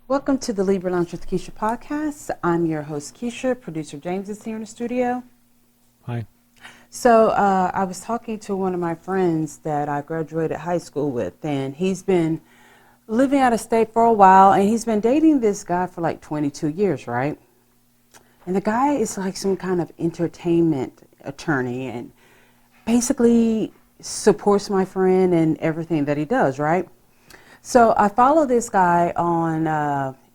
Welcome to the Libra Lounge with Keisha podcast. I'm your host, Keisha. Producer James is here in the studio. Hi. So I was talking to one of my friends that I graduated high school with, and he's been living out of state for a while, and he's been dating this guy for like 22 years, right? And the guy is like some kind of entertainment attorney and basically supports my friend and everything that he does, right? So I follow this guy on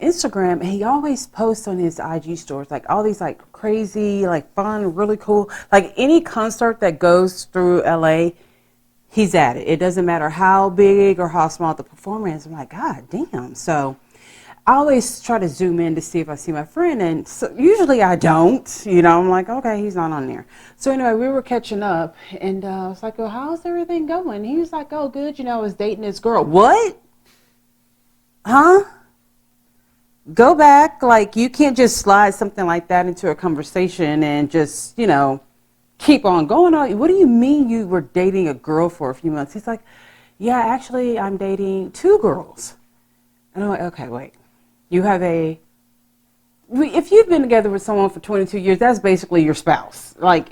Instagram, and he always posts on his IG stories like all these like crazy, like fun, really cool, like any concert that goes through LA, he's at it. It doesn't matter how big or how small the performer is. I'm like, God damn. So I always try to zoom in to see if I see my friend, and so usually I don't. I'm like, okay, he's not on there. So anyway, we were catching up, and I was like, well, how's everything going? He was like, oh, good. I was dating this girl. What? Huh? Go back. Like, you can't just slide something like that into a conversation and just, keep on going on. What do you mean you were dating a girl for a few months? He's like, yeah, actually, I'm dating two girls. And I'm like, okay, wait. If you've been together with someone for 22 years, that's basically your spouse. Like,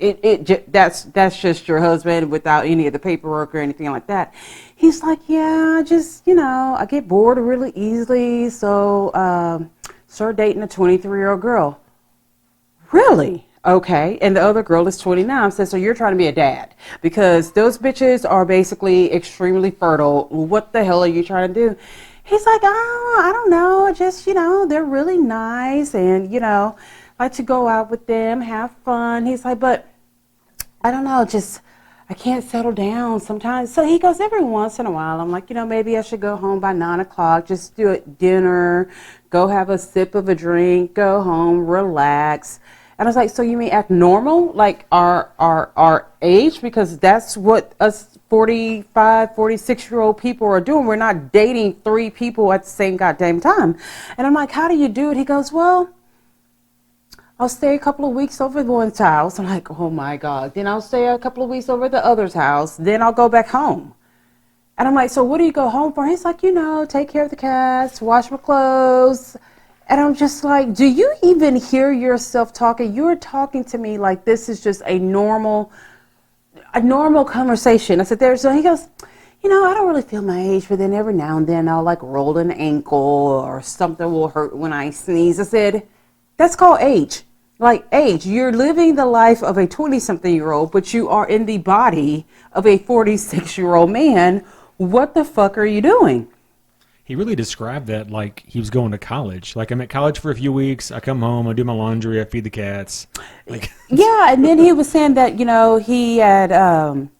that's just your husband without any of the paperwork or anything like that. He's like, yeah, just, I get bored really easily, so start dating a 23-year-old girl. Really? Okay. And the other girl is 29. So you're trying to be a dad because those bitches are basically extremely fertile. What the hell are you trying to do? He's like, oh, I don't know. Just, they're really nice and, like to go out with them, have fun. He's like, but I don't know, just I can't settle down sometimes. So he goes, every once in a while. I'm like, maybe I should go home by 9 o'clock, just do a dinner, go have a sip of a drink, go home, relax. And I was like, so you mean act normal, like our age? Because that's what us 45, 46-year-old people are doing. We're not dating three people at the same goddamn time. And I'm like, how do you do it? He goes, well, I'll stay a couple of weeks over one's house. I'm like, oh my God. Then I'll stay a couple of weeks over the other's house. Then I'll go back home. And I'm like, so what do you go home for? He's like, take care of the cats, wash my clothes. And I'm just like, do you even hear yourself talking? You're talking to me like this is just a normal conversation. I said, so he goes, I don't really feel my age, but then every now and then I'll like roll an ankle or something will hurt when I sneeze. I said, that's called age. Like age, you're living the life of a 20-something-year-old, but you are in the body of a 46-year-old man. What the fuck are you doing? He really described that like he was going to college. Like, I'm at college for a few weeks. I come home, I do my laundry, I feed the cats. Like, yeah, and then he was saying that, he had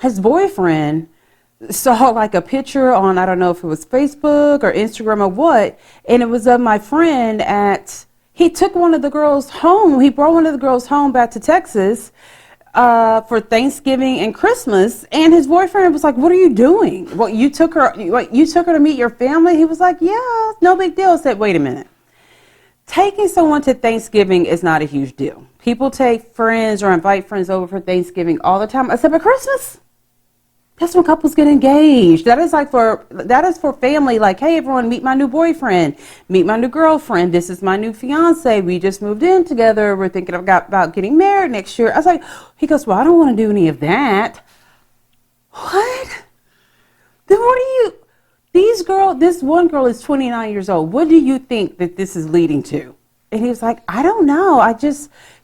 his boyfriend saw like a picture on, I don't know if it was Facebook or Instagram or what, and it was of my friend he took one of the girls home. He brought one of the girls home back to Texas for Thanksgiving and Christmas, and his boyfriend was like, what are you doing? What, you took her to meet your family? He was like, yeah, no big deal. I said, wait a minute. Taking someone to Thanksgiving is not a huge deal. People take friends or invite friends over for Thanksgiving all the time. I said, but Christmas? That's when couples get engaged. That is for family. Like, hey, everyone, meet my new boyfriend, meet my new girlfriend. This is my new fiance. We just moved in together. We're thinking about getting married next year. I was like, he goes, well, I don't want to do any of that. What? Then what do you? This one girl is 29 years old. What do you think that this is leading to? And he was like, I don't know.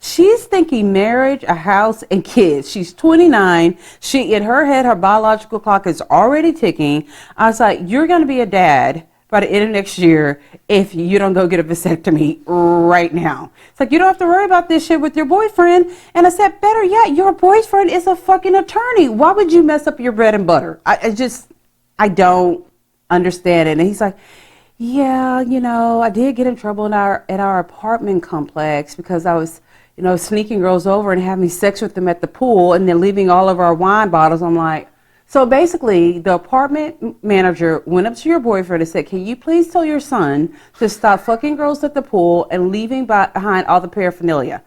She's thinking marriage, a house, and kids. She's 29. In her head, her biological clock is already ticking. I was like, you're going to be a dad by the end of next year if you don't go get a vasectomy right now. It's like, you don't have to worry about this shit with your boyfriend. And I said, better yet, your boyfriend is a fucking attorney. Why would you mess up your bread and butter? I don't understand it. And he's like, yeah, I did get in trouble at our apartment complex because I was, sneaking girls over and having sex with them at the pool and then leaving all of our wine bottles. I'm like, so basically the apartment manager went up to your boyfriend and said, can you please tell your son to stop fucking girls at the pool and leaving behind all the paraphernalia?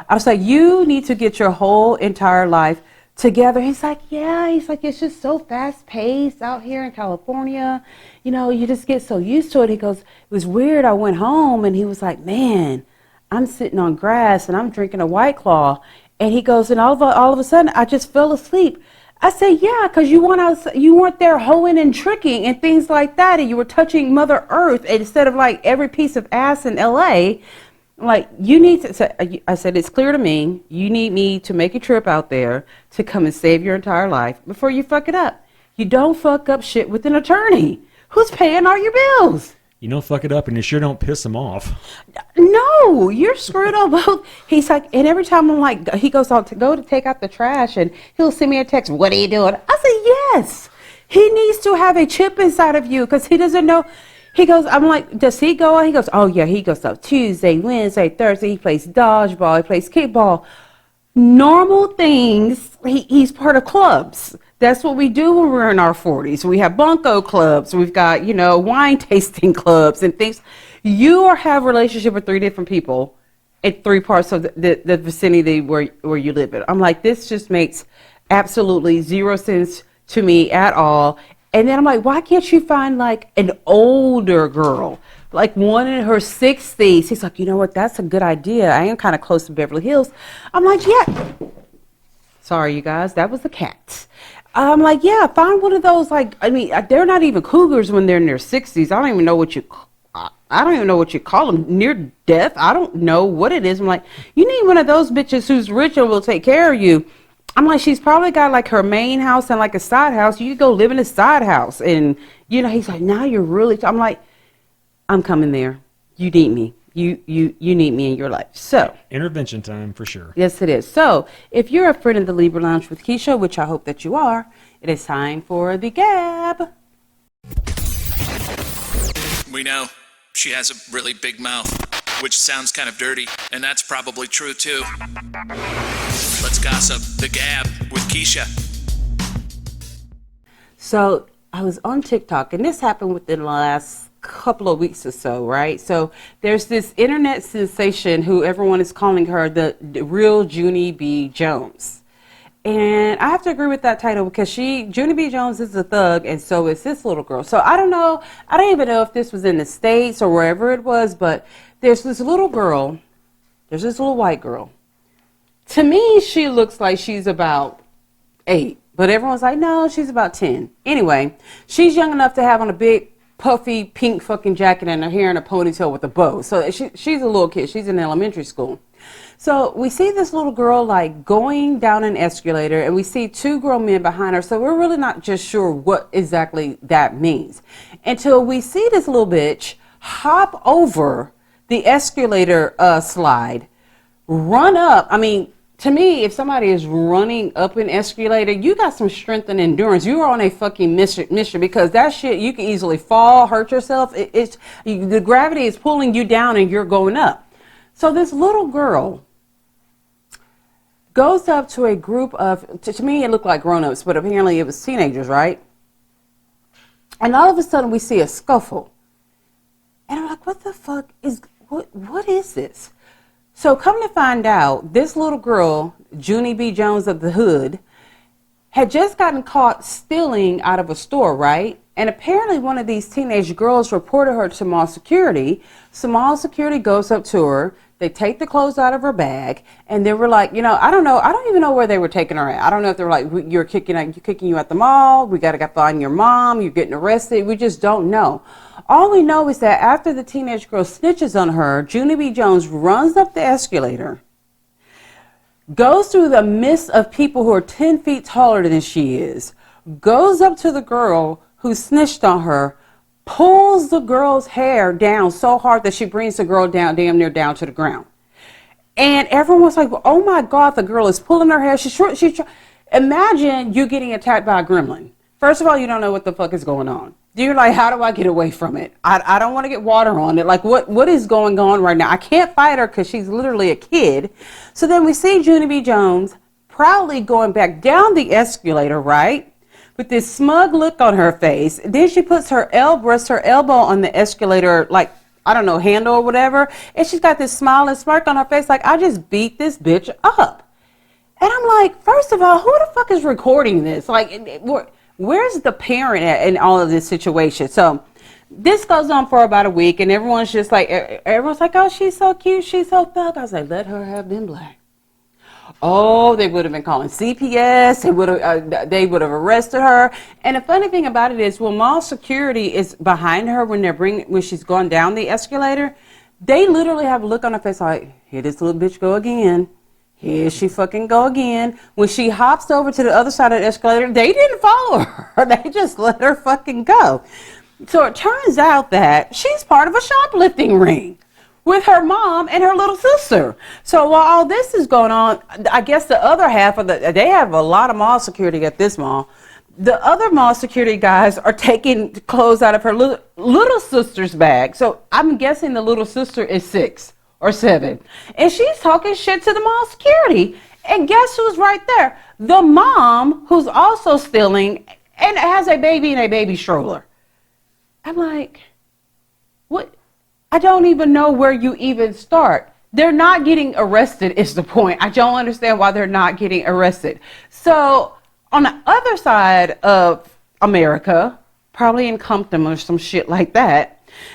I was like, you need to get your whole entire life together. He's like, yeah, he's like, it's just so fast paced out here in California. You know, you just get so used to it. He goes, it was weird. I went home and he was like, man, I'm sitting on grass and I'm drinking a White Claw. And he goes, and all of a sudden I just fell asleep. I said, yeah, because you weren't there hoeing and tricking and things like that. And you were touching Mother Earth instead of like every piece of ass in LA. Like, you need to, I said, it's clear to me, you need me to make a trip out there to come and save your entire life before you fuck it up. You don't fuck up shit with an attorney. Who's paying all your bills? You don't fuck it up, and you sure don't piss him off. No, you're screwed on both. He's like, and every time I'm like, he goes out to go to take out the trash, and he'll send me a text, what are you doing? I say, yes. He needs to have a chip inside of you because he doesn't know. He goes, I'm like, does he go? He goes, oh, yeah, he goes up Tuesday, Wednesday, Thursday. He plays dodgeball. He plays kickball. Normal things. He's part of clubs. That's what we do when we're in our 40s. We have bunco clubs. We've got, wine tasting clubs and things. You have a relationship with 3 different people in 3 parts of the vicinity where you live in. I'm like, this just makes absolutely 0 sense to me at all. And then I'm like, why can't you find like an older girl, like one in her 60s? He's like, you know what? That's a good idea. I am kind of close to Beverly Hills. I'm like, yeah. Sorry, you guys. That was the cat. I'm like, yeah, find one of those. Like, I mean, they're not even cougars when they're in their 60s. I don't even know what you call them. Near death. I don't know what it is. I'm like, you need one of those bitches who's rich and will take care of you. I'm like, she's probably got like her main house and like a side house. You could go live in a side house. And, he's like, now you're really, I'm like, I'm coming there. You need me. You need me in your life. So. Intervention time for sure. Yes, it is. So if you're a friend of the Libra Lounge with Keisha, which I hope that you are, it is time for the gab. We know she has a really big mouth, which sounds kind of dirty, and that's probably true too. Let's gossip. The Gab with Keisha. So I was on TikTok, and this happened within the last couple of weeks or so, right? So there's this internet sensation who everyone is calling her the real JunieBJones. And I have to agree with that title because JunieBJones is a thug, and so is this little girl. So I don't know. I don't even know if this was in the States or wherever it was, but there's this little girl. There's this little white girl. To me, she looks like she's about 8, but everyone's like, no, she's about 10. Anyway, she's young enough to have on a big, puffy, pink fucking jacket and her hair in a ponytail with a bow. So she's a little kid. She's in elementary school. So we see this little girl like going down an escalator, and we see 2 grown men behind her. So we're really not just sure what exactly that means until we see this little bitch hop over the escalator slide, run up. I mean, to me, if somebody is running up an escalator, you got some strength and endurance. You are on a fucking mission because that shit, you can easily fall, hurt yourself. The gravity is pulling you down and you're going up. So this little girl goes up to a group of, to me it looked like grown-ups, but apparently it was teenagers, right? And all of a sudden we see a scuffle. And I'm like, what the fuck is, what is this? So come to find out, this little girl, JunieBJones of the hood, had just gotten caught stealing out of a store, right? And apparently one of these teenage girls reported her to mall security. So mall security goes up to her. They take the clothes out of her bag, and they were like, I don't know. I don't even know where they were taking her at. I don't know if they were like, you're kicking you at the mall. We got to find your mom. You're getting arrested. We just don't know. All we know is that after the teenage girl snitches on her, JunieBJones runs up the escalator, goes through the midst of people who are 10 feet taller than she is, goes up to the girl who snitched on her, pulls the girl's hair down so hard that she brings the girl down, damn near down to the ground. And everyone was like, oh my God, the girl is pulling her hair. Imagine you getting attacked by a gremlin. First of all, you don't know what the fuck is going on. You're like, how do I get away from it? I don't want to get water on it. Like, what is going on right now? I can't fight her because she's literally a kid. So then we see JunieBJones proudly going back down the escalator, right? With this smug look on her face. Then she puts her elbow on the escalator, like, I don't know, handle or whatever. And she's got this smile and smirk on her face like, I just beat this bitch up. And I'm like, first of all, who the fuck is recording this? Like, where's the parent at in all of this situation? So this goes on for about a week, and everyone's like, oh, she's so cute, she's so thug. I was like, let her have been black. Oh, they would have been calling CPS. They would have arrested her. And the funny thing about it is, when mall security is behind her when she's going down the escalator, they literally have a look on her face like, here this little bitch go again. Here she fucking go again. When she hops over to the other side of the escalator, they didn't follow her. They just let her fucking go. So it turns out that she's part of a shoplifting ring with her mom and her little sister. So while all this is going on, I guess the other half of they have a lot of mall security at this mall. The other mall security guys are taking clothes out of her little sister's bag. So I'm guessing the little sister is 6 or 7. And she's talking shit to the mall security. And guess who's right there? The mom, who's also stealing and has a baby in a baby stroller. I'm like, what? I don't even know where you even start. They're not getting arrested is the point. I don't understand why they're not getting arrested. So on the other side of America, probably in Compton or some shit like that,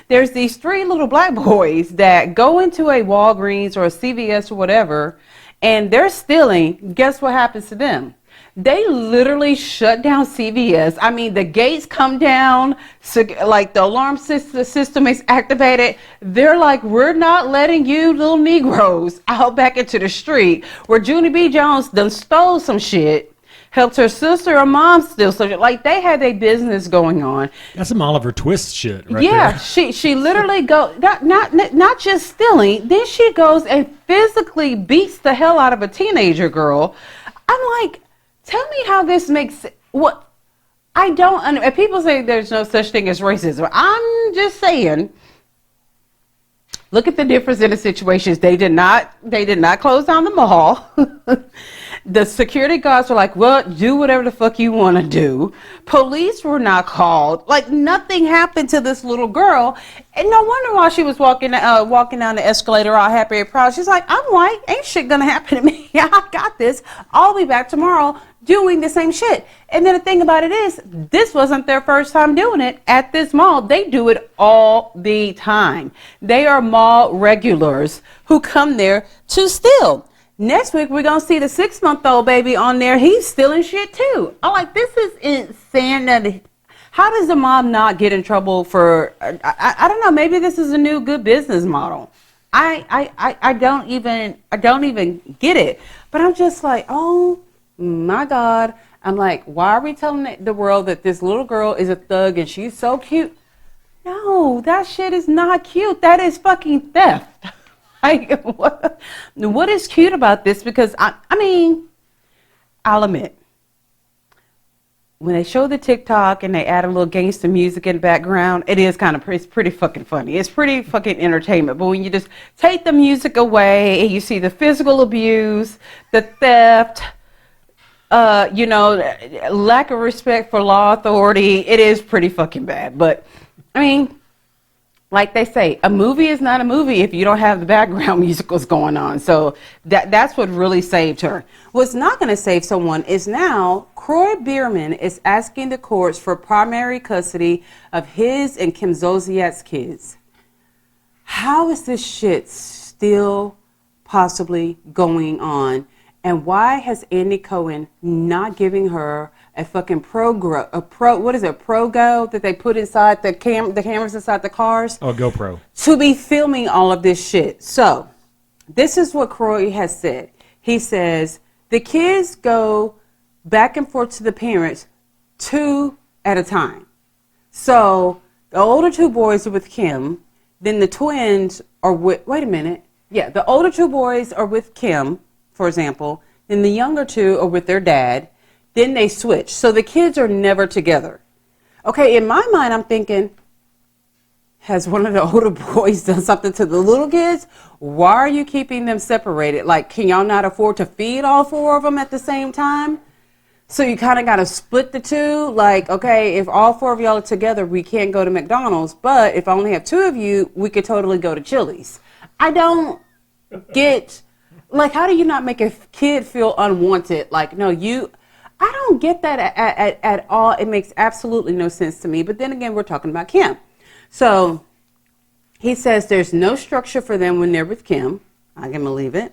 there's these 3 little black boys that go into a Walgreens or a CVS or whatever, and they're stealing. Guess what happens to them? They literally shut down CVS. I mean, the gates come down, so, like the alarm system is activated. They're like, we're not letting you little Negroes out back into the street. Where JunieBJones done stole some shit, helped her sister or mom steal some shit. Like, they had a business going on. That's some Oliver Twist shit right yeah, there. she literally not just stealing. Then she goes and physically beats the hell out of a teenager girl. I'm like, tell me how this makes what I don't. People say there's no such thing as racism. I'm just saying. Look at the difference in the situations. They did not close down the mall. The security guards were like, well, do whatever the fuck you want to do. Police were not called. Like, nothing happened to this little girl. And no wonder why she was walking down the escalator all happy and proud. She's like, I'm white. Ain't shit gonna happen to me. I got this. I'll be back tomorrow doing the same shit. And then the thing about it is, this wasn't their first time doing it at this mall. They do it all the time. They are mall regulars who come there to steal. Next week, we're going to see the 6-month-old baby on there. He's stealing shit, too. I'm like, this is insane. How does the mom not get in trouble for, I don't know, maybe this is a new good business model. I don't even get it. But I'm just like, oh, my God. I'm like, why are we telling the world that this little girl is a thug and she's so cute? No, that shit is not cute. That is fucking theft. Like, what is cute about this? Because, I mean, I'll admit, when they show the TikTok and they add a little gangster music in the background, it's pretty fucking funny. It's pretty fucking entertainment. But when you just take the music away and you see the physical abuse, the theft, lack of respect for law authority, it is pretty fucking bad. But, I mean, like they say, a movie is not a movie if you don't have the background musicals going on. So that's what really saved her. What's not going to save someone is now Kroy Biermann is asking the courts for primary custody of his and Kim Zolciak's kids. How is this shit still possibly going on? And why has Andy Cohen not giving her a fucking progo that they put inside the cameras inside the cars? Oh, GoPro. To be filming all of this shit. So, this is what Kroy has said. He says, the kids go back and forth to the parents 2 at a time. So, the older 2 boys are with Kim, then the twins are with, the older 2 boys are with Kim, for example, then the younger 2 are with their dad. Then they switch. So the kids are never together. Okay, in my mind, I'm thinking, has one of the older boys done something to the little kids? Why are you keeping them separated? Like, can y'all not afford to feed all 4 of them at the same time? So you kind of got to split the 2. Like, okay, if all 4 of y'all are together, we can't go to McDonald's. But if I only have 2 of you, we could totally go to Chili's. I don't get Like, how do you not make a kid feel unwanted? Like, no, I don't get that at all. It makes absolutely no sense to me. But then again, we're talking about Kim. So he says there's no structure for them when they're with Kim. I can believe it.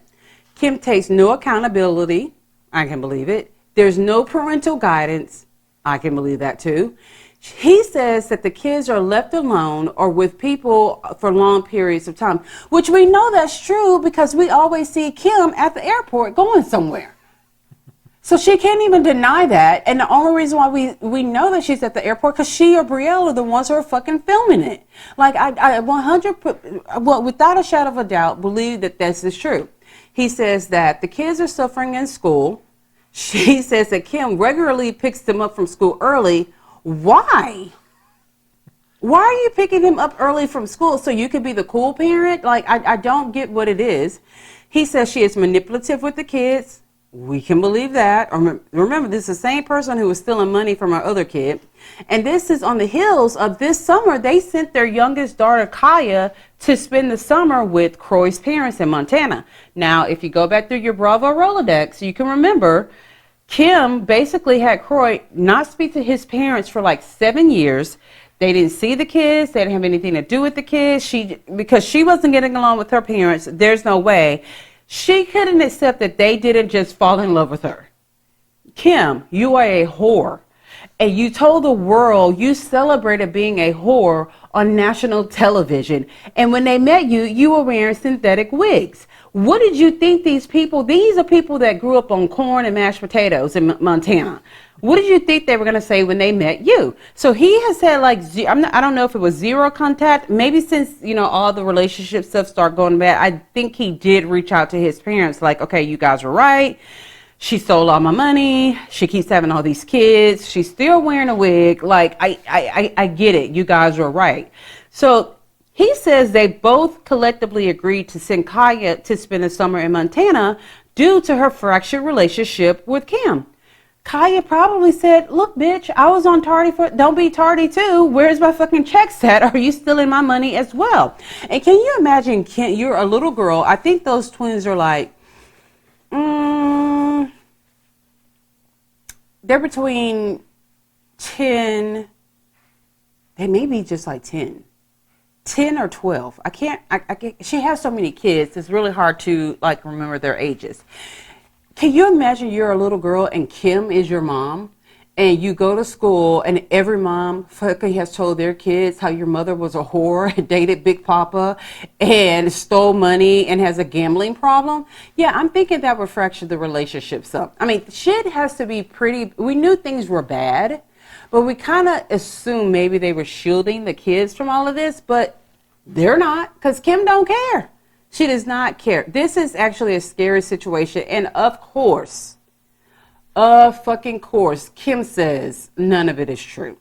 Kim takes no accountability. I can believe it. There's no parental guidance. I can believe that too. He says that the kids are left alone or with people for long periods of time, which we know that's true because we always see Kim at the airport going somewhere. So she can't even deny that. And the only reason why we know that she's at the airport because she or Brielle are the ones who are fucking filming it. Like, I 100%, well, without a shadow of a doubt, believe that this is true. He says that the kids are suffering in school. She says that Kim regularly picks them up from school early. Why? Why are you picking him up early from school so you could be the cool parent? Like, I don't get what it is. He says she is manipulative with the kids. We can believe that. Remember, this is the same person who was stealing money from our other kid. And this is on the heels of this summer. They sent their youngest daughter, Kaila, to spend the summer with Kroy's parents in Montana. Now, if you go back through your Bravo Rolodex, you can remember Kim basically had Kroy not speak to his parents for like 7 years. They didn't see the kids. They didn't have anything to do with the kids. Because she wasn't getting along with her parents, there's no way. She couldn't accept that they didn't just fall in love with her. Kim, you are a whore. And you told the world you celebrated being a whore on national television. And when they met you, you were wearing synthetic wigs. What did you think these are people that grew up on corn and mashed potatoes in Montana. What did you think they were going to say when they met you? So he has said, like, I don't know if it was zero contact. Maybe since, all the relationship stuff started going bad, I think he did reach out to his parents like, okay, you guys were right. She stole all my money. She keeps having all these kids. She's still wearing a wig. Like, I get it. You guys were right. So he says they both collectively agreed to send Kaila to spend the summer in Montana due to her fractured relationship with Kim. Kaila probably said, look, bitch, I was on tardy don't be tardy too. Where's my fucking checks at? Are you stealing my money as well? And can you imagine, Kim, you're a little girl. I think those twins are like, they're between 10, they may be just like 10 or 12. I can't, she has so many kids. It's really hard to like remember their ages. Can you imagine you're a little girl and Kim is your mom and you go to school and every mom fucking has told their kids how your mother was a whore and dated Big Papa and stole money and has a gambling problem? Yeah, I'm thinking that would fracture the relationships up. I mean, shit has to be pretty, we knew things were bad, but we kind of assumed maybe they were shielding the kids from all of this, but they're not because Kim don't care. She does not care. This is actually a scary situation. And of fucking course, Kim says none of it is true.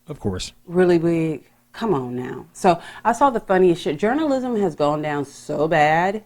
Of course. Really big. Come on now. So I saw the funniest shit. Journalism has gone down so bad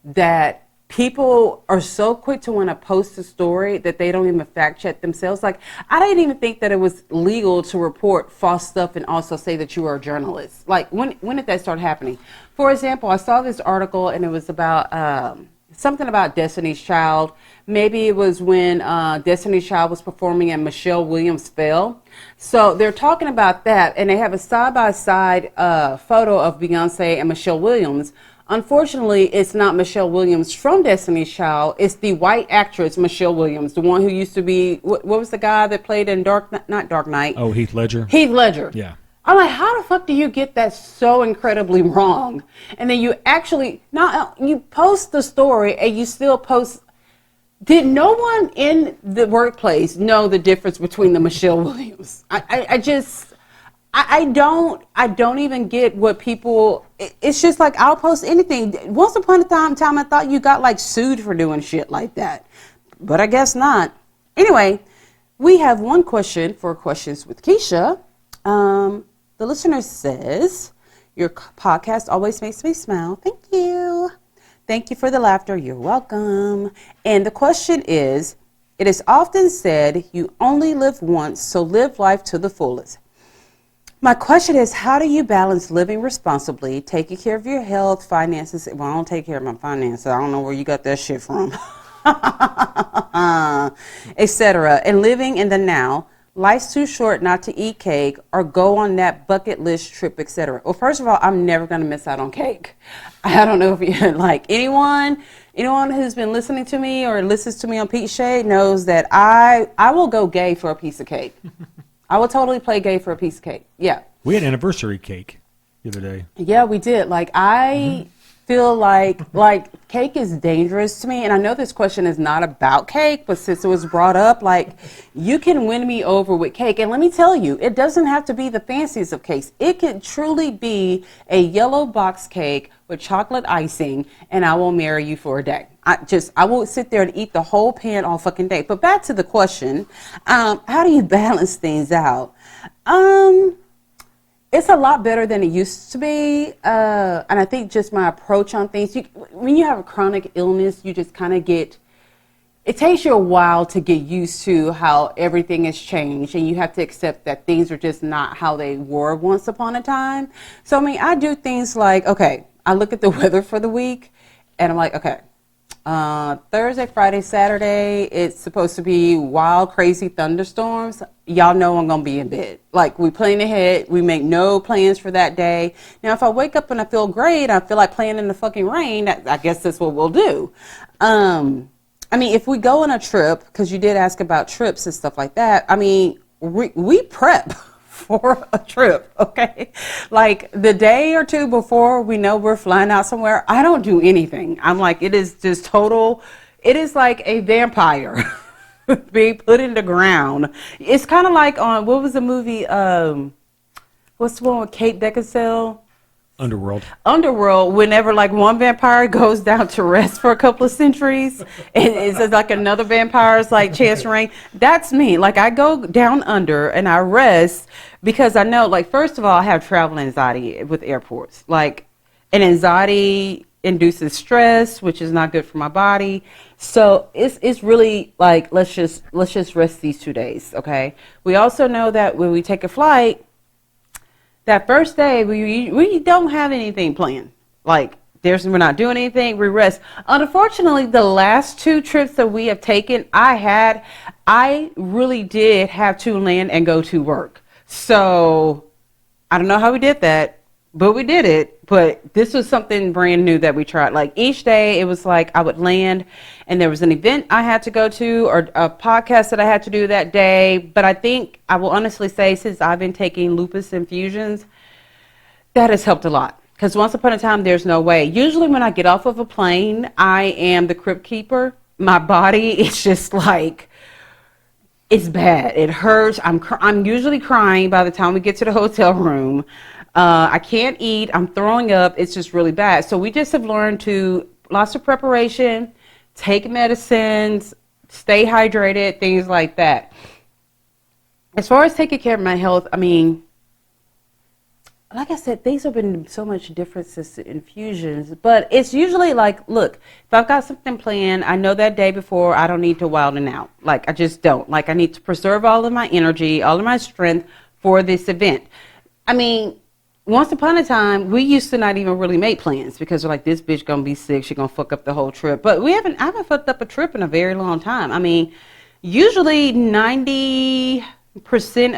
that people are so quick to want to post a story that they don't even fact check themselves. Like, I didn't even think that it was legal to report false stuff and also say that you are a journalist. Like, when did that start happening? For example, I saw this article and it was about something about Destiny's Child. Maybe it was when Destiny's Child was performing and Michelle Williams fell. So they're talking about that and they have a side-by-side photo of Beyonce and Michelle Williams. Unfortunately, it's not Michelle Williams from Destiny's Child. It's the white actress, Michelle Williams, the one who used to be, what was the guy that played in not Dark Knight? Oh, Heath Ledger? Heath Ledger. Yeah. I'm like, how the fuck do you get that so incredibly wrong? And then you actually, you post the story and you still post, did no one in the workplace know the difference between the Michelle Williams? I don't even get what people, it's just like, I'll post anything. Once upon a time I thought you got like sued for doing shit like that, but I guess not. Anyway, we have one question for Questions with Keisha. The listener says, your podcast always makes me smile. Thank you. Thank you for the laughter. You're welcome. And the question is, it is often said you only live once, so live life to the fullest. My question is, how do you balance living responsibly, taking care of your health, finances? Well, I don't take care of my finances. I don't know where you got that shit from. Etc. And living in the now. Life's too short not to eat cake or go on that bucket list trip, etc. Well, first of all, I'm never going to miss out on cake. I don't know if you like anyone who's been listening to me or listens to me on Pete Shade knows that I will go gay for a piece of cake. I will totally play gay for a piece of cake. Yeah. We had anniversary cake the other day. Yeah, we did. Like, I feel like cake is dangerous to me. And I know this question is not about cake, but since it was brought up, like, you can win me over with cake. And let me tell you, it doesn't have to be the fanciest of cakes. It could truly be a yellow box cake with chocolate icing, and I will marry you for a day. I won't sit there and eat the whole pan all fucking day. But back to the question, how do you balance things out? It's a lot better than it used to be. And I think just my approach on things, when you have a chronic illness, you just kind of it takes you a while to get used to how everything has changed, and you have to accept that things are just not how they were once upon a time. So, I mean, I do things like, okay, I look at the weather for the week, and I'm like, okay, Thursday, Friday, Saturday, it's supposed to be wild, crazy thunderstorms. Y'all know I'm going to be in bed. Like, we plan ahead. We make no plans for that day. Now, if I wake up and I feel great, I feel like playing in the fucking rain, I guess that's what we'll do. I mean, if we go on a trip, because you did ask about trips and stuff like that, I mean, we prep for a trip, okay? Like, the day or two before we know we're flying out somewhere, I don't do anything. I'm like, it is just total, it is like a vampire being put in the ground. It's kind of like on, what was the movie, what's the one with Kate Beckinsale? Underworld, whenever like one vampire goes down to rest for a couple of centuries, and it's like another vampire's like chance to reign. That's me. Like, I go down under and I rest because I know, like, first of all, I have travel anxiety with airports. Like, and anxiety induces stress, which is not good for my body. So it's really like, let's just rest these 2 days, okay? We also know that when we take a flight, that first day, we don't have anything planned. Like, we're not doing anything, we rest. Unfortunately, the last 2 trips that we have taken, I really did have to land and go to work. So, I don't know how we did that, but we did it. But this was something brand new that we tried. Like, each day, it was like I would land, and there was an event I had to go to or a podcast that I had to do that day. But I think I will honestly say, since I've been taking lupus infusions, that has helped a lot. Because once upon a time, there's no way. Usually when I get off of a plane, I am the crypt keeper. My body is just like, it's bad. It hurts. I'm usually crying by the time we get to the hotel room. I can't eat. I'm throwing up. It's just really bad. So we just have learned to, lots of preparation, take medicines, stay hydrated, things like that. As far as taking care of my health, I mean, like I said, things have been so much different since the infusions, but it's usually like, look, if I've got something planned, I know that day before I don't need to wilding out. Like, I just don't. Like, I need to preserve all of my energy, all of my strength for this event. I mean, once upon a time, we used to not even really make plans because we're like, this bitch gonna be sick, she gonna fuck up the whole trip. But I haven't fucked up a trip in a very long time. I mean, usually 90%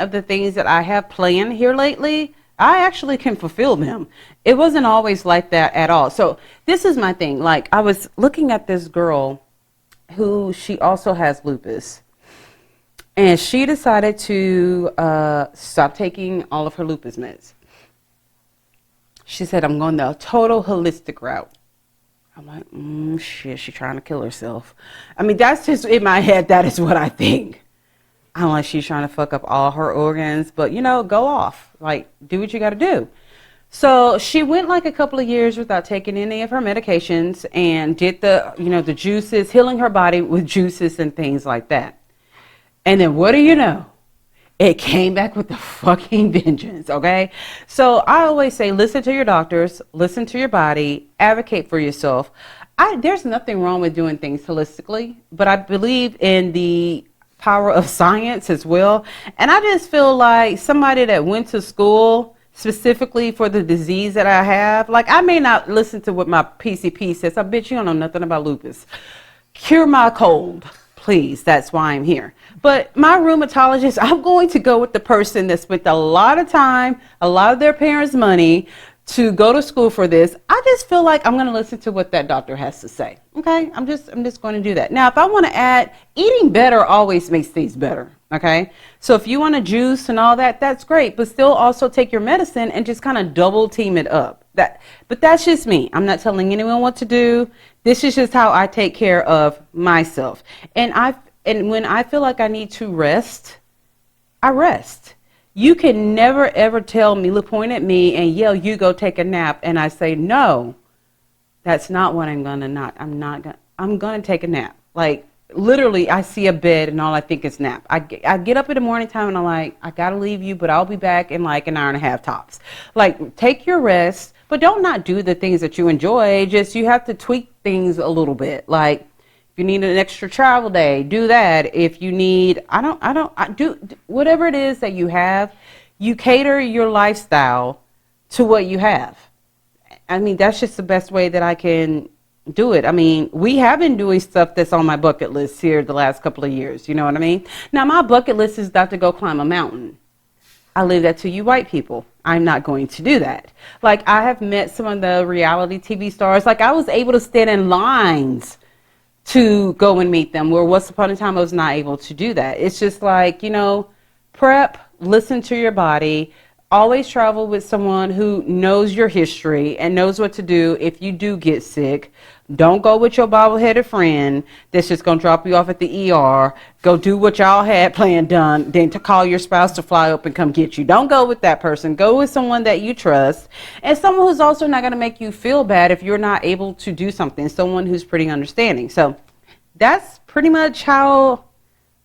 of the things that I have planned here lately, I actually can fulfill them. It wasn't always like that at all. So this is my thing. Like, I was looking at this girl who, she also has lupus. And she decided to stop taking all of her lupus meds. She said, I'm going the total holistic route. I'm like, shit, she's trying to kill herself. I mean, that's just in my head, that is what I think. I'm like, she's trying to fuck up all her organs, but, you know, go off. Like, do what you got to do. So she went like a couple of years without taking any of her medications and did the juices, healing her body with juices and things like that. And then what do you know? It came back with the fucking vengeance, okay? So I always say, listen to your doctors, listen to your body, advocate for yourself. There's nothing wrong with doing things holistically, but I believe in the power of science as well. And I just feel like somebody that went to school specifically for the disease that I have, like I may not listen to what my PCP says. I bet you don't know nothing about lupus. Cure my cold, please. That's why I'm here. But my rheumatologist, I'm going to go with the person that spent a lot of time, a lot of their parents' money to go to school for this. I just feel like I'm going to listen to what that doctor has to say. Okay, I'm just going to do that. Now, if I want to add, eating better always makes things better. Okay, so if you want to juice and all that, that's great. But still, also take your medicine and just kind of double team it up. But that's just me. I'm not telling anyone what to do. This is just how I take care of myself. And when I feel like I need to rest, I rest. You can never ever tell me, point at me and yell, "You go take a nap," and I say, "No, that's not what I'm gonna take a nap." Like literally, I see a bed and all I think is nap. I get up in the morning time and I'm like, I gotta leave you, but I'll be back in like an hour and a half tops. Like, take your rest, but don't not do the things that you enjoy. Just you have to tweak things a little bit. Like, if you need an extra travel day, do that. If you need, I do whatever it is that you have, you cater your lifestyle to what you have. I mean, that's just the best way that I can do it. I mean, we have been doing stuff that's on my bucket list here the last couple of years. You know what I mean? Now, my bucket list is not to go climb a mountain. I leave that to you white people. I'm not going to do that. Like, I have met some of the reality TV stars. Like, I was able to stand in lines to go and meet them, where once upon a time I was not able to do that. It's just like, prep, listen to your body, always travel with someone who knows your history and knows what to do if you do get sick. Don't go with your bobble-headed friend that's just going to drop you off at the ER. Go do what y'all had planned done, then to call your spouse to fly up and come get you. Don't go with that person. Go with someone that you trust and someone who's also not going to make you feel bad if you're not able to do something, someone who's pretty understanding. So that's pretty much how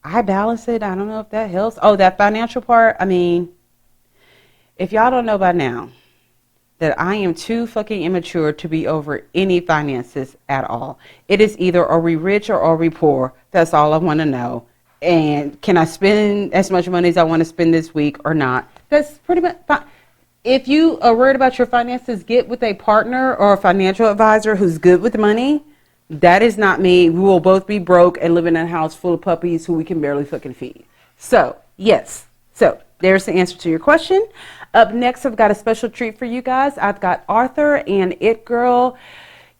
I balance it. I don't know if that helps. Oh, that financial part, I mean, if y'all don't know by now that I am too fucking immature to be over any finances at all. It is either are we rich or are we poor? That's all I want to know. And can I spend as much money as I want to spend this week or not? That's pretty much fine. If you are worried about your finances, get with a partner or a financial advisor who's good with money. That is not me. We will both be broke and live in a house full of puppies who we can barely fucking feed. So, yes. So, there's the answer to your question. Up next, I've got a special treat for you guys. I've got Arthur and It Girl,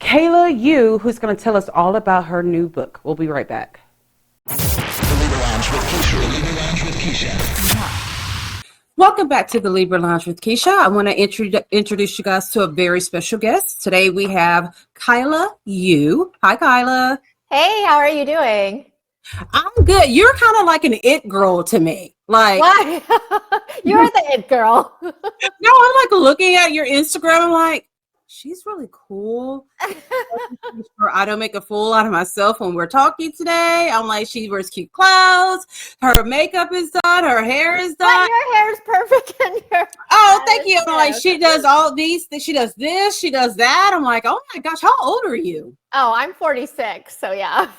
Kaila, who's going to tell us all about her new book. We'll be right back. The Libra Lounge with Keisha. The Libra Lounge with Keisha. Welcome back to the Libra Lounge with Keisha. I want to introduce you guys to a very special guest. Today we have Kaila. Hi, Kaila. Hey, how are you doing? I'm good. You're kind of like an it girl to me. Like, why? You're the it girl. No, I'm like looking at your Instagram. I'm like, she's really cool. I don't make a fool out of myself when we're talking today. I'm like, she wears cute clothes. Her makeup is done. Her hair is done. But your hair is perfect. And thank you. I'm like, she does all these things. She does this. She does that. I'm like, oh my gosh, how old are you? Oh, I'm 46. So yeah.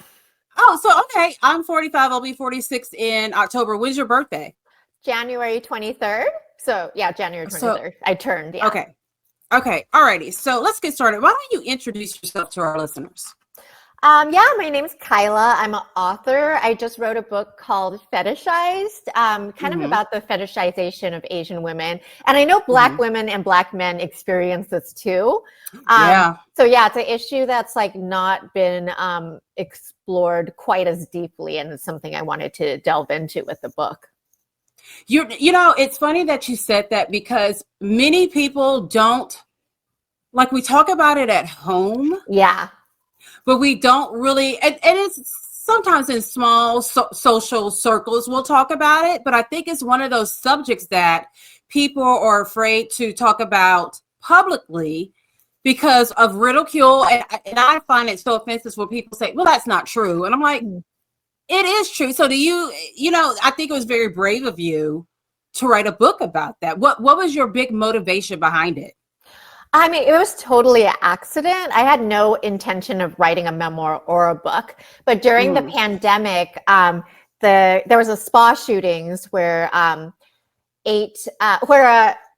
Oh, so okay. I'm 45. I'll be 46 in October. When's your birthday? January 23rd. So yeah, January 23rd. I turned. Yeah. Okay. Alrighty. So let's get started. Why don't you introduce yourself to our listeners? My name's Kaila. I'm an author. I just wrote a book called Fetishized, kind of about the fetishization of Asian women. And I know Black women and Black men experience this too. So yeah, it's an issue that's like not been explored quite as deeply, and it's something I wanted to delve into with the book. It's funny that you said that because many people don't, like, we talk about it at home. Yeah. But we don't really, and it's sometimes in small social circles we'll talk about it, but I think it's one of those subjects that people are afraid to talk about publicly because of ridicule. And I find it so offensive when people say, well, that's not true. And I'm like, it is true. So do you, I think it was very brave of you to write a book about that. What was your big motivation behind it? I mean, it was totally an accident. I had no intention of writing a memoir or a book, but during the pandemic, there was a spa shootings where a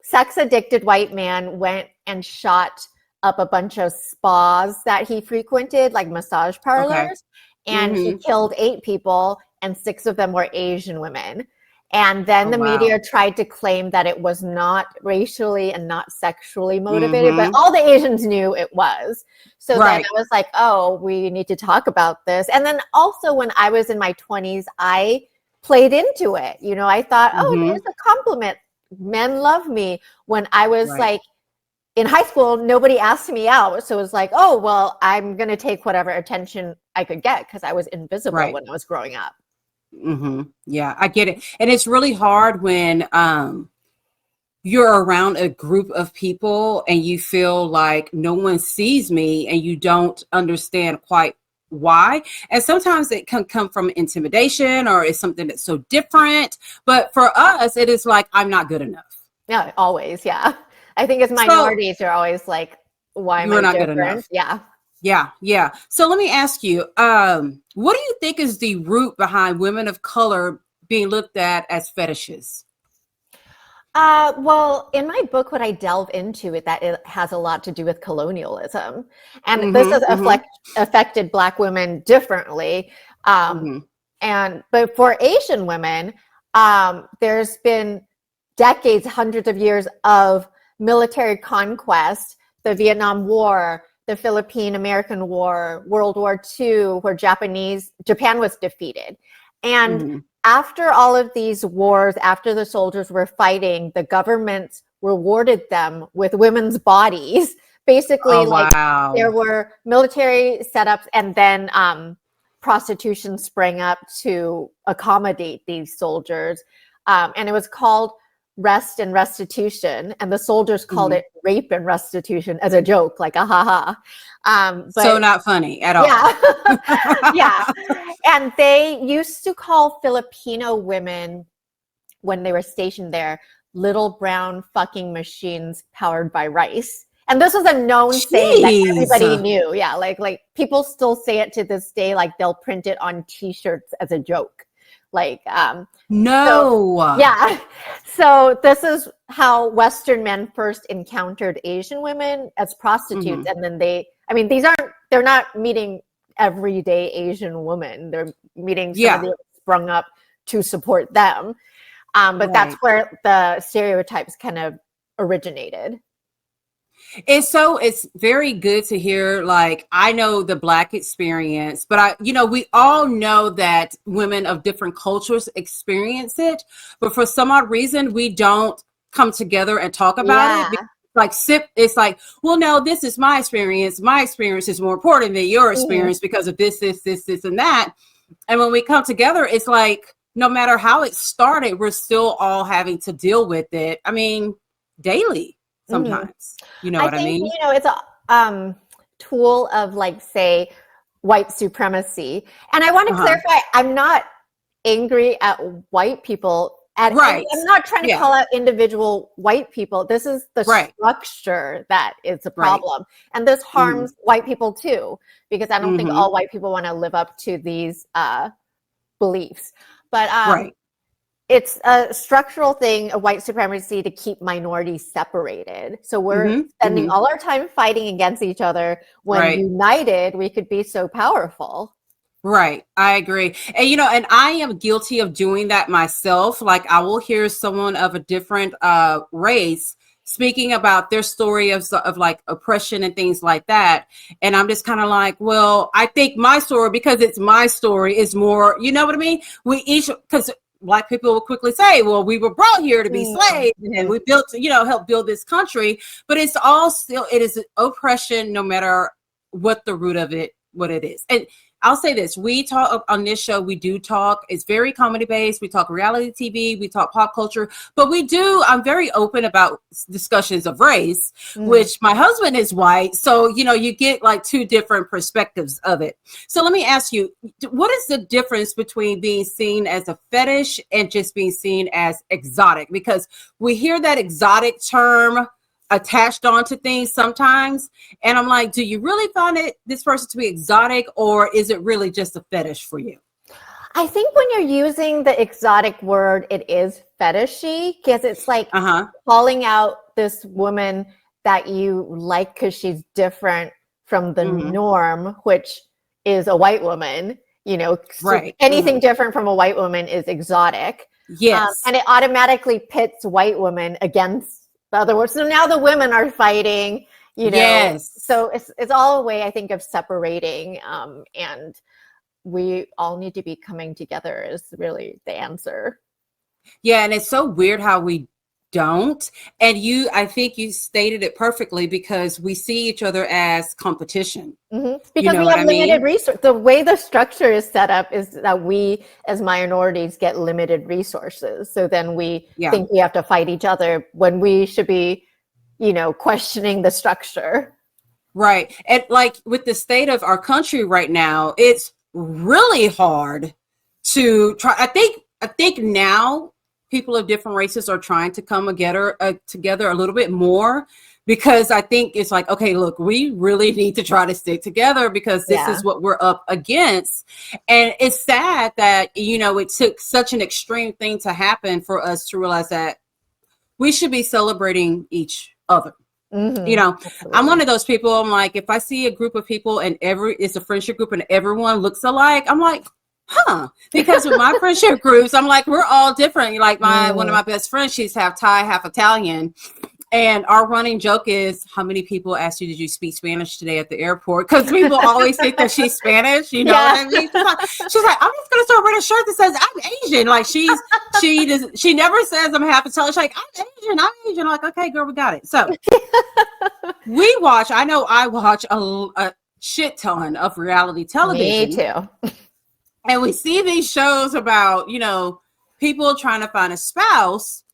sex addicted white man went and shot up a bunch of spas that he frequented, like massage parlors, and he killed 8 people, and 6 of them were Asian women. And then the media tried to claim that it was not racially and not sexually motivated, but all the Asians knew it was. So then I was like, oh, we need to talk about this. And then also when I was in my 20s, I played into it. You know, I thought, oh, there's a compliment. Men love me. When I was like in high school, nobody asked me out. So it was like, oh, well, I'm going to take whatever attention I could get because I was invisible when I was growing up. Yeah, I get it. And it's really hard when you're around a group of people and you feel like no one sees me and you don't understand quite why. And sometimes it can come from intimidation or it's something that's so different. But for us, it is like, I'm not good enough. Yeah, always. Yeah. I think as minorities, you're always like, why am I not different? good enough. Yeah. Yeah. So let me ask you, what do you think is the root behind women of color being looked at as fetishes? Well, in my book, what I delve into is that it has a lot to do with colonialism. And this has affected Black women differently. But for Asian women, there's been decades, hundreds of years of military conquest, the Vietnam War, the Philippine-American War, World War II, where Japan was defeated. And after all of these wars, after the soldiers were fighting, the government rewarded them with women's bodies. Basically, there were military setups and then prostitution sprang up to accommodate these soldiers. And it was called rest and restitution, and the soldiers called it rape and restitution as a joke, like a haha. So not funny at all. Yeah. And they used to call Filipino women, when they were stationed there, little brown fucking machines powered by rice. And this was a known saying that everybody knew. Yeah, like people still say it to this day. Like they'll print it on T-shirts as a joke. So this is how Western men first encountered Asian women as prostitutes. And then they're not meeting everyday Asian women. They're meeting somebody that sprung up to support them. But that's where the stereotypes kind of originated. It's very good to hear. Like, I know the Black experience, but we all know that women of different cultures experience it, but for some odd reason, we don't come together and talk about it. It's like, well, no, this is my experience. My experience is more important than your experience because of this, and that. And when we come together, it's like, no matter how it started, we're still all having to deal with it. I mean, daily. Sometimes, you know what I mean? It's a tool of, like, say, white supremacy. And I want to clarify, I'm not angry at white people. I'm not trying to call out individual white people. This is the structure that is a problem. And this harms white people too, because I don't think all white people want to live up to these beliefs. But it's a structural thing of white supremacy to keep minorities separated. So we're spending all our time fighting against each other when united, we could be so powerful. Right. I agree. And, and I am guilty of doing that myself. Like, I will hear someone of a different race speaking about their story of like oppression and things like that. And I'm just kind of like, well, I think my story, because it's my story, is more, you know what I mean? We each, because Black people will quickly say, well, we were brought here to be slaves and we built, help build this country. But it's all still, it is oppression, no matter what the root of it, what it is. And I'll say this, we talk on this show, we do talk, it's very comedy based. We talk reality TV, we talk pop culture, but I'm very open about discussions of race, which my husband is white. So, you get like two different perspectives of it. So let me ask you, what is the difference between being seen as a fetish and just being seen as exotic? Because we hear that exotic term attached onto things sometimes, and I'm like, do you really find this person to be exotic, or is it really just a fetish for you? I think when you're using the exotic word, it is fetishy because it's like calling out this woman that you like because she's different from the norm, which is a white woman. So anything different from a white woman is exotic. Yes. And it automatically pits white women against the other ones. So now the women are fighting, Yes. So it's all a way, I think, of separating. And we all need to be coming together is really the answer. Yeah, and it's so weird how we don't. And I think you stated it perfectly, because we see each other as competition. Because you know we what have I mean? limited resources. The way the structure is set up is that we as minorities get limited resources. So then we think we have to fight each other when we should be, questioning the structure. Right. And like with the state of our country right now, it's really hard to try. I think now people of different races are trying to come together a little bit more, because I think it's like, okay, look, we really need to try to stick together, because this is what we're up against. And it's sad that, it took such an extreme thing to happen for us to realize that we should be celebrating each other. Absolutely. I'm one of those people. I'm like, if I see a group of people and it's a friendship group and everyone looks alike, I'm like, because with my friendship groups, I'm like, we're all different. Like one of my best friends, she's half Thai, half Italian. And our running joke is, how many people asked you, did you speak Spanish today at the airport? Because people always think that she's Spanish. You know what I mean? She's like, I'm just going to start wearing a shirt that says I'm Asian. Like she never says I'm half Italian. She's like, I'm Asian. I'm like, okay, girl, we got it. So I watch a shit ton of reality television. Me too. And we see these shows about, people trying to find a spouse.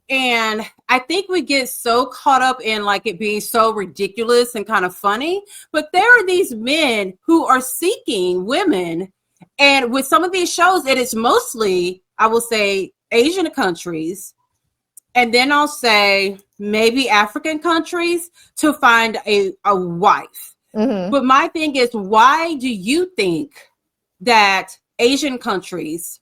And I think we get so caught up in like it being so ridiculous and kind of funny. But there are these men who are seeking women. And with some of these shows, it is mostly, I will say, Asian countries. And then I'll say maybe African countries to find a wife. But my thing is, why do you think that Asian countries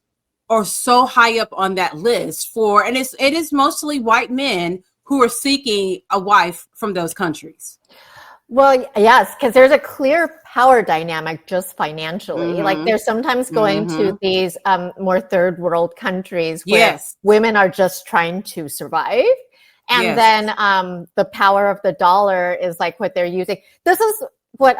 are so high up on that list and it is mostly white men who are seeking a wife from those countries? Well, yes, because there's a clear power dynamic just financially. Like they're sometimes going to these more third world countries where women are just trying to survive. And then the power of the dollar is like what they're using. This is what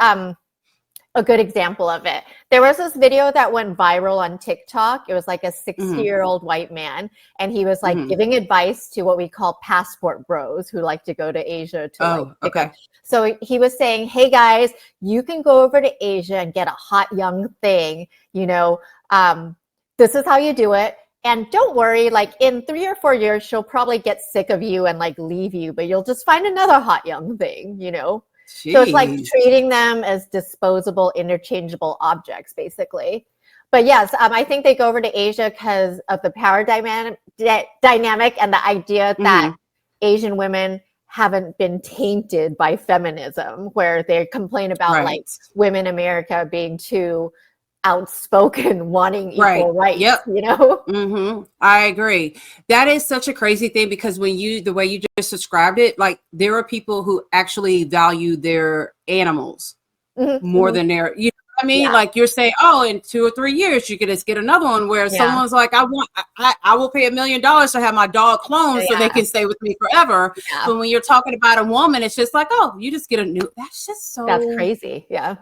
a good example of it. There was this video that went viral on TikTok. It was like a 60-year-old white man, and he was like giving advice to what we call passport bros who like to go to Asia to pick up. So he was saying, hey guys, you can go over to Asia and get a hot young thing. This is how you do it. And don't worry, like in 3 or 4 years, she'll probably get sick of you and like leave you, but you'll just find another hot young thing, Jeez. So it's like treating them as disposable, interchangeable objects, basically. But yes, I think they go over to Asia because of the power dynamic and the idea that Asian women haven't been tainted by feminism, where they complain about like women in America being too outspoken, wanting equal rights. I agree. That is such a crazy thing, because the way you just described it, like there are people who actually value their animals more than their, what I mean? Like you're saying, in 2 or 3 years you could just get another one, where someone's like, I will pay $1 million to have my dog cloned so they can stay with me forever. But when you're talking about a woman, it's just like, you just get a new. That's just so. That's crazy. Yeah.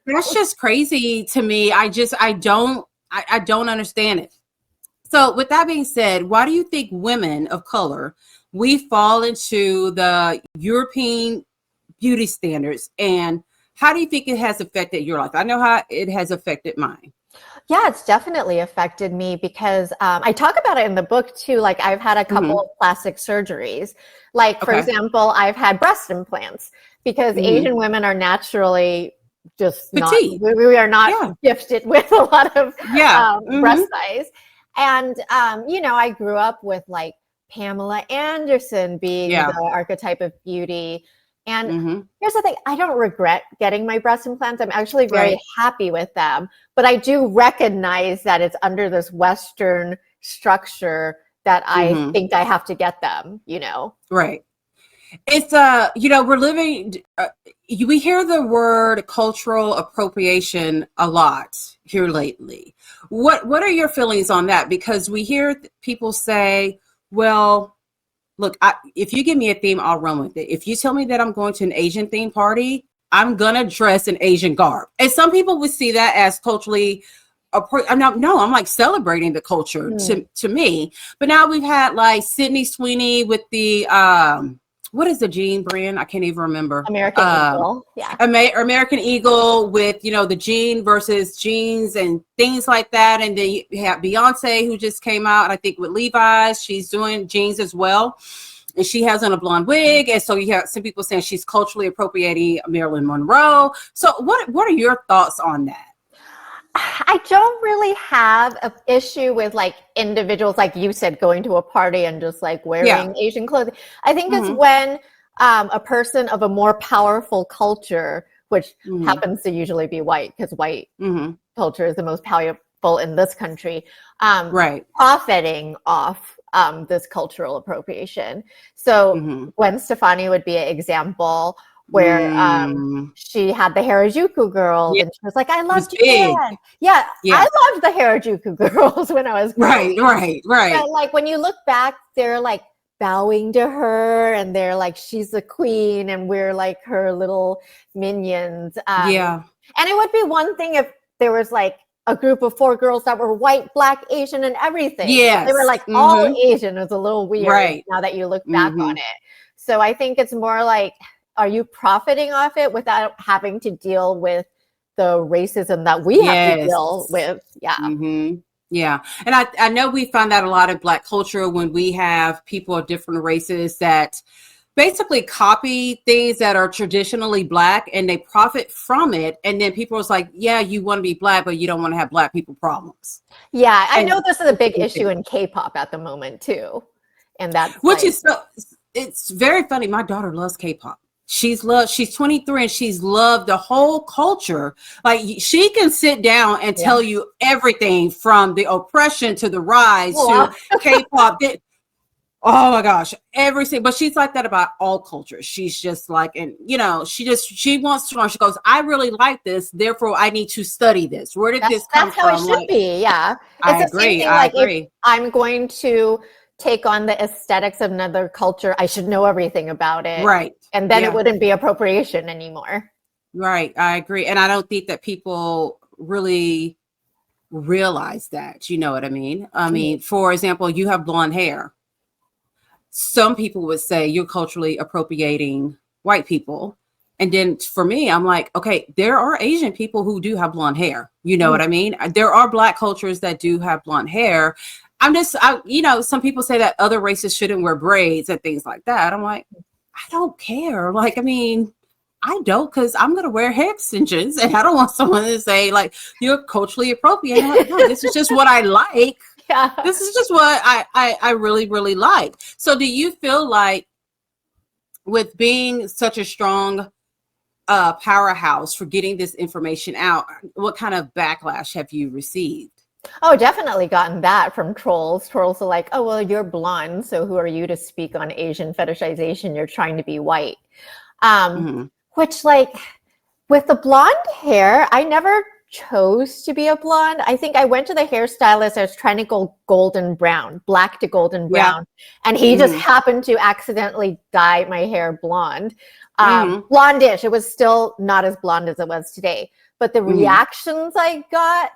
That's just crazy to me. I don't understand it. So with that being said, why do you think women of color, we fall into the European beauty standards, and how do you think it has affected your life? I know how it has affected mine. Yeah, it's definitely affected me because I talk about it in the book too. Like I've had a couple of plastic surgeries. Like for example, I've had breast implants because Asian women are naturally just petite. We are not gifted with a lot of breast size. And, I grew up with like Pamela Anderson being the archetype of beauty. And here's the thing, I don't regret getting my breast implants. I'm actually very happy with them, but I do recognize that it's under this Western structure that I think I have to get them, Right. It's, we're living, we hear the word cultural appropriation a lot here lately. What are your feelings on that? Because we hear people say, well, look, if you give me a theme, I'll run with it. If you tell me that I'm going to an Asian theme party, I'm going to dress in Asian garb. And some people would see that as culturally I'm like celebrating the culture to me. But now we've had like Sydney Sweeney with the, what is the jean brand? I can't even remember. American Eagle. Yeah. American Eagle with, the jean versus jeans and things like that. And then you have Beyonce, who just came out, I think, with Levi's. She's doing jeans as well. And she has on a blonde wig. And so you have some people saying she's culturally appropriating Marilyn Monroe. So what are your thoughts on that? I don't really have an issue with like individuals, like you said, going to a party and just like wearing Asian clothing. I think it's when a person of a more powerful culture, which happens to usually be white, because white culture is the most powerful in this country, profiting off this cultural appropriation. So Gwen Stefani would be an example where she had the Harajuku girls and she was like, I love Japan. Yeah, I loved the Harajuku girls when I was growing up. Right. And like when you look back, they're like bowing to her and they're like, she's the queen and we're like her little minions. And it would be one thing if there was like a group of 4 girls that were white, black, Asian, and everything. Yes. They were like all Asian. It was a little weird now that you look back on it. So I think it's more like, are you profiting off it without having to deal with the racism that we have to deal with? Yeah. And I know we find that a lot of Black culture when we have people of different races that basically copy things that are traditionally Black and they profit from it. And then people are like, yeah, you want to be Black, but you don't want to have Black people problems. Yeah. I know this is a big issue in K-pop at the moment too. And that's it's very funny. My daughter loves K-pop. She's 23 and she's loved the whole culture. Like she can sit down and tell you everything from the oppression to the rise to K-pop. Oh my gosh, everything. But she's like that about all cultures. She's just like, and she wants to learn. She goes, I really like this. Therefore, I need to study this. Where did this come from? That's how it should be. Yeah. I agree. I agree. If I'm going to take on the aesthetics of another culture, I should know everything about it. Right. And then it wouldn't be appropriation anymore. Right. I agree. And I don't think that people really realize that. You know what I mean? I mean, for example, you have blonde hair. Some people would say you're culturally appropriating white people. And then for me, I'm like, okay, there are Asian people who do have blonde hair. You know what I mean? There are Black cultures that do have blonde hair. Some people say that other races shouldn't wear braids and things like that. I'm like, I don't care. Like, I mean, I don't, because I'm going to wear hair extensions and I don't want someone to say like, you're culturally appropriate. Like, no, this is just what I like. Yeah. This is just what I really, really like. So do you feel like with being such a strong powerhouse for getting this information out, what kind of backlash have you received? Oh, definitely gotten that from trolls. Trolls are like, oh, well, you're blonde, so who are you to speak on Asian fetishization? You're trying to be white. Which, like, with the blonde hair, I never chose to be a blonde. I think I went to the hairstylist. I was trying to go golden brown, black to golden brown. And he just happened to accidentally dye my hair blonde. Blondish. It was still not as blonde as it was today. But the reactions I got,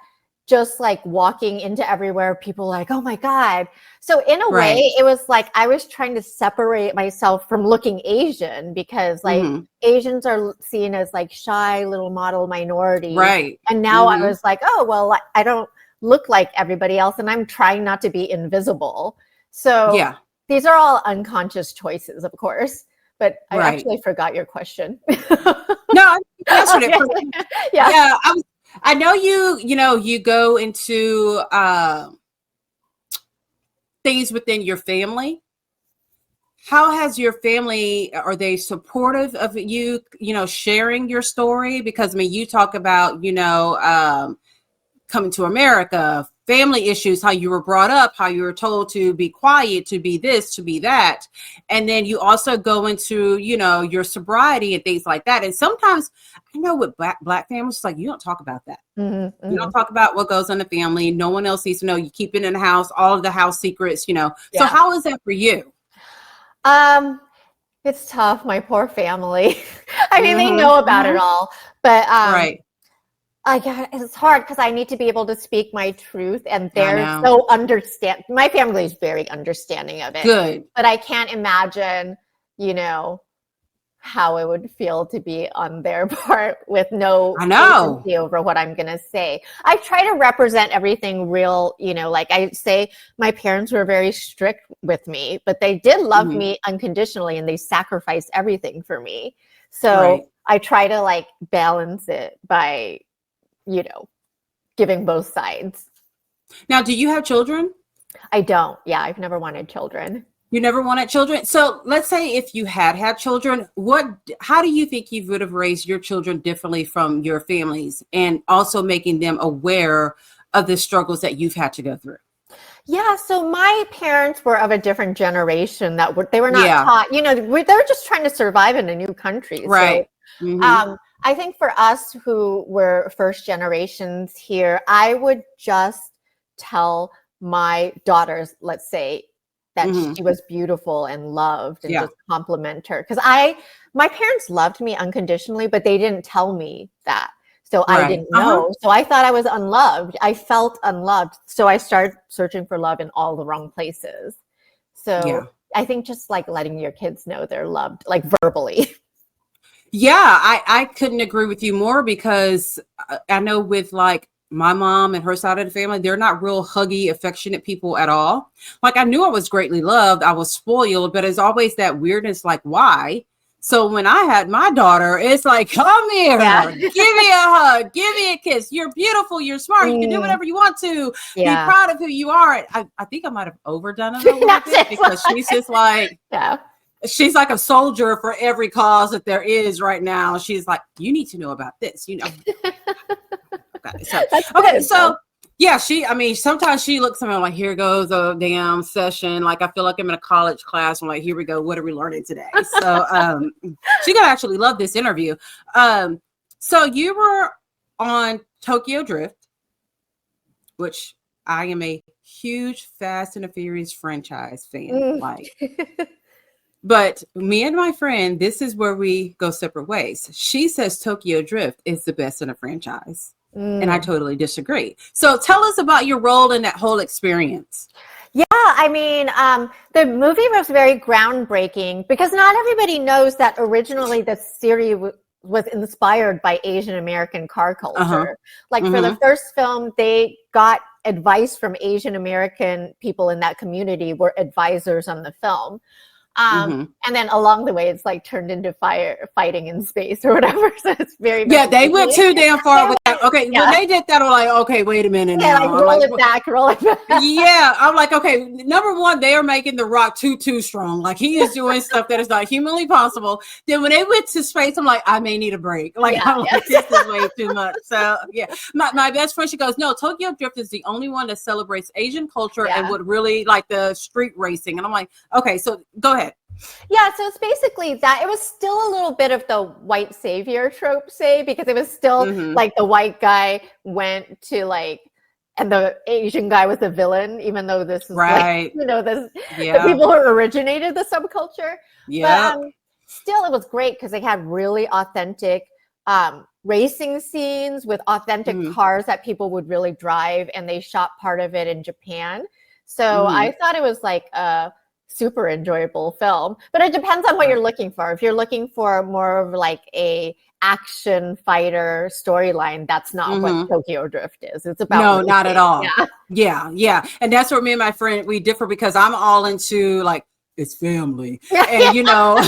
just like walking into everywhere, people like, oh my God. So in a way, it was like I was trying to separate myself from looking Asian because like Asians are seen as like shy little model minority. Right. And now I was like, oh, well, I don't look like everybody else and I'm trying not to be invisible. So these are all unconscious choices, of course. But I actually forgot your question. No, I answered it. Yeah. I know you go into things within your family. how has your family, are they supportive of you, sharing your story? Because I mean, you talk about, coming to America, family issues, how you were brought up, how you were told to be quiet, to be this, to be that. And then you also go into, your sobriety and things like that. And sometimes I know with black families, it's like, you don't talk about that. Mm-hmm, You don't talk about what goes on in the family. No one else needs to know. You keep it in the house, all of the house secrets, So Yeah. how is that for you? It's tough. My poor family. I mean, they know about it all, but Right. it's hard because I need to be able to speak my truth, and I they're know. so understand. My family is very understanding of it. Good. But I can't imagine, how it would feel to be on their part with no I know. agency over what I'm going to say. I try to represent everything real, like I say, my parents were very strict with me, but they did love me unconditionally, and they sacrificed everything for me. So Right. I try to like balance it by, giving both sides. Now, do you have children? I don't. Yeah, I've never wanted children. You never wanted children. So let's say if you had children, how do you think you would have raised your children differently from your families, and also making them aware of the struggles that you've had to go through? Yeah, so my parents were of a different generation they were not taught, they were just trying to survive in a new country. Right. So, I think for us who were first generations here, I would just tell my daughters, let's say, that she was beautiful and loved, and just compliment her. Because my parents loved me unconditionally, but they didn't tell me that. So I didn't know. So I thought I was unloved. I felt unloved. So I started searching for love in all the wrong places. So I think just like letting your kids know they're loved, like verbally. Yeah, I couldn't agree with you more, because I know with like my mom and her side of the family, they're not real huggy, affectionate people at all. Like, I knew I was greatly loved. I was spoiled, but it's always that weirdness, like, why? So when I had my daughter, it's like, come here, give me a hug, give me a kiss. You're beautiful. You're smart. You can do whatever you want to. Be proud of who you are. I think I might have overdone it a little bit, because she's just like, she's like a soldier for every cause that there is right now. She's like, you need to know about this, Okay, so yeah, sometimes she looks at me like, here goes a damn session. Like, I feel like I'm in a college class. I'm like, here we go. What are we learning today? So she gonna actually love this interview. So you were on Tokyo Drift, which I am a huge Fast and the Furious franchise fan. But me and my friend, this is where we go separate ways. She says Tokyo Drift is the best in a franchise. And I totally disagree. So tell us about your role in that whole experience. Yeah, I mean, the movie was very groundbreaking, because not everybody knows that originally the series was inspired by Asian American car culture. Like for the first film, they got advice from Asian American people in that community, were advisors on the film. And then along the way, it's like turned into fighting in space or whatever. So it's very they went too damn far with that. Okay, when they did that, I'm like, okay, wait a minute now. Like roll it back. Yeah, I'm like, okay, number one, they are making The Rock too strong. Like, he is doing stuff that is not humanly possible. Then when they went to space, I'm like, I may need a break. Like, this is way too much. So yeah, my best friend, she goes, no, Tokyo Drift is the only one that celebrates Asian culture and would really like the street racing. And I'm like, okay, so go ahead. Yeah, so it's basically that. It was still a little bit of the white savior trope, because it was still like the white guy went to and the Asian guy was the villain, even though this is the people who originated the subculture. Yeah. But still, it was great because they had really authentic racing scenes with authentic cars that people would really drive, and they shot part of it in Japan. So I thought it was like a super enjoyable film, but it depends on what you're looking for. If you're looking for more of like a action fighter storyline, that's not what Tokyo Drift is. It's about racing. Not at all. Yeah. And that's where me and my friend, we differ, because I'm all into like, it's family. And and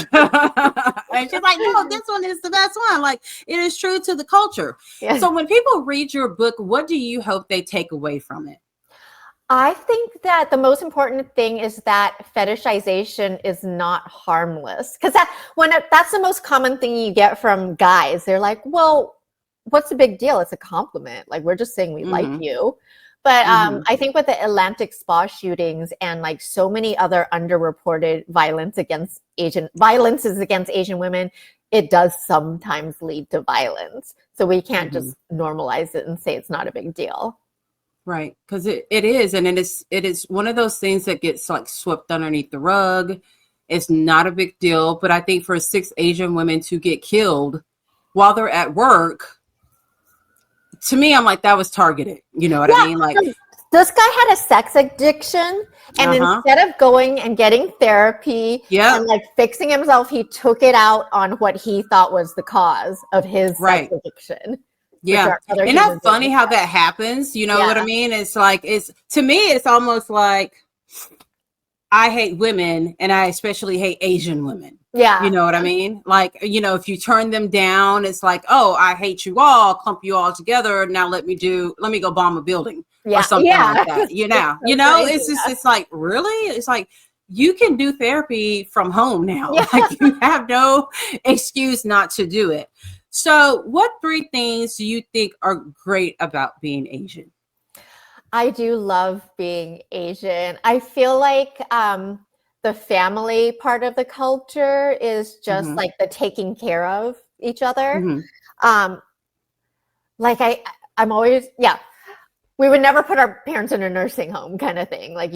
she's like, no, this one is the best one. Like, it is true to the culture. So when people read your book, what do you hope they take away from it? I think that the most important thing is that fetishization is not harmless. Because that's the most common thing you get from guys. They're like, well, what's the big deal? It's a compliment. Like, we're just saying we like you. But I think with the Atlantic spa shootings and like so many other underreported violences against Asian women, it does sometimes lead to violence. So we can't just normalize it and say it's not a big deal. Right, because it is, and it is one of those things that gets like swept underneath the rug. It's not a big deal, but I think for 6 Asian women to get killed while they're at work, to me, I'm like, that was targeted. You know what I mean? Like, this guy had a sex addiction, and instead of going and getting therapy and like fixing himself, he took it out on what he thought was the cause of his sex addiction. Yeah. Isn't that funny how that happens? You know what I mean? It's like, to me, it's almost like I hate women, and I especially hate Asian women. Yeah. You know what I mean? Like, you know, if you turn them down, it's like, oh, I hate you all, clump you all together. Now let me go bomb a building or something like that. You know, it's just, it's like, really? It's like, you can do therapy from home now. Yeah. Like, you have no excuse not to do it. So what 3 things do you think are great about being Asian? I do love being Asian. I feel like the family part of the culture is just like the taking care of each other. Like I'm always, we would never put our parents in a nursing home kind of thing. Like,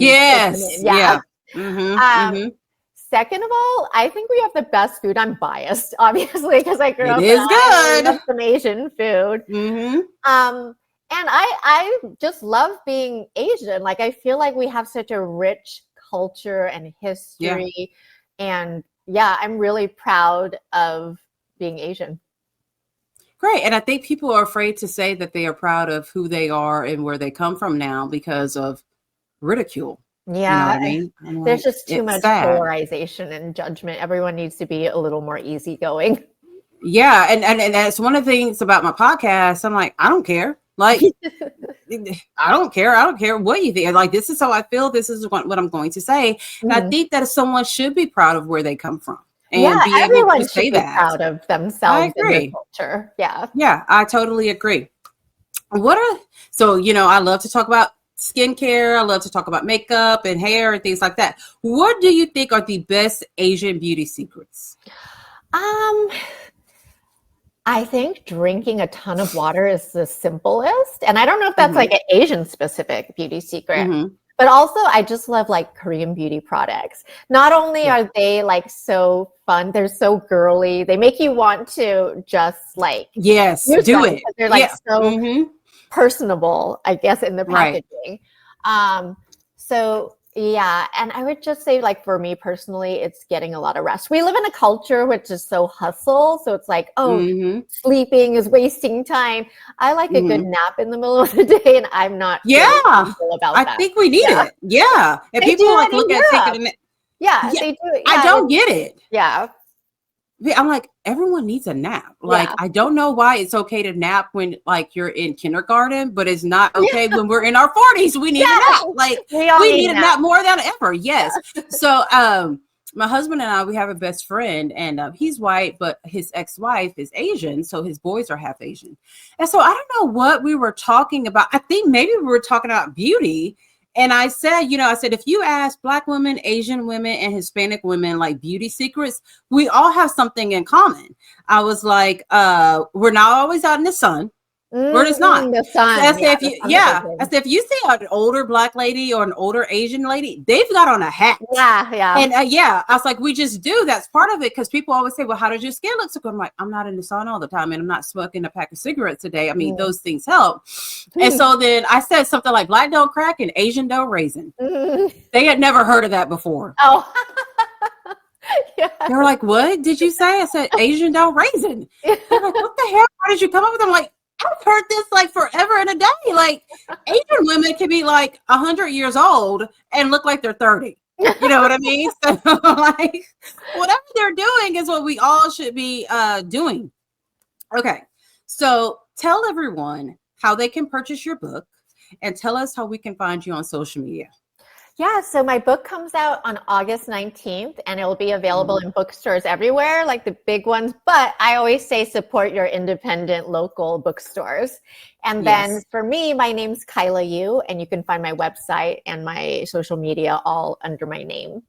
second of all, I think we have the best food. I'm biased, obviously, because I grew up with some Asian food. And I just love being Asian. Like, I feel like we have such a rich culture and history. And I'm really proud of being Asian. Great. And I think people are afraid to say that they are proud of who they are and where they come from now because of ridicule. Yeah, you know what I mean? There's just too much polarization and judgment. Everyone needs to be a little more easygoing. Yeah, and that's one of the things about my podcast. I'm like, I don't care. Like, I don't care. I don't care what you think. Like, this is how I feel. This is what I'm going to say. And I think that someone should be proud of where they come from. And be able to say that. Proud of themselves and their culture. Yeah, I totally agree. So, you know, I love to talk about skincare. I love to talk about makeup and hair and things like that. What do you think are the best Asian beauty secrets? I think drinking a ton of water is the simplest. And I don't know if that's like an Asian specific beauty secret, but also I just love like Korean beauty products. Not only are they like so fun, they're so girly. They make you want to just like do it. They're like so personable, I guess, in the packaging. And I would just say, like, for me personally, it's getting a lot of rest. We live in a culture which is so hustle. So it's like, sleeping is wasting time. I like a good nap in the middle of the day, and I'm not about that. I think we need it. Yeah. If people like look at taking a nap. Yeah, they do. Yeah, I don't get it. Yeah. I'm like, everyone needs a nap. Like, I don't know why it's okay to nap when like you're in kindergarten, but it's not okay when we're in our 40s. We need a nap. Like, we need a nap more than ever. Yes. So my husband and I, we have a best friend, and he's white, but his ex-wife is Asian. So his boys are half Asian. And so I don't know what we were talking about. I think maybe we were talking about beauty. And I said, if you ask Black women, Asian women, and Hispanic women like beauty secrets, we all have something in common. I was like, we're not always out in the sun. We're just not. The sun. I said, if you see an older Black lady or an older Asian lady, they've got on a hat. Yeah. And I was like, we just do. That's part of it, because people always say, well, how does your skin look so good? I'm like, I'm not in the sun all the time, and I'm not smoking a pack of cigarettes a day. I mean, those things help. And so then I said something like Black don't crack and Asian don't raisin. They had never heard of that before. Oh. They were like, what did you say? I said, Asian don't raisin. They're like, what the hell? How did you come up with it? I'm like, I've heard this like forever and a day. Like, Asian women can be like 100 years old and look like they're 30. You know what I mean? So like, whatever they're doing is what we all should be doing. Okay. So tell everyone how they can purchase your book and tell us how we can find you on social media. Yeah, so my book comes out on August 19th, and it will be available in bookstores everywhere, like the big ones. But I always say support your independent local bookstores. And then for me, my name's Kaila Yu, and you can find my website and my social media all under my name.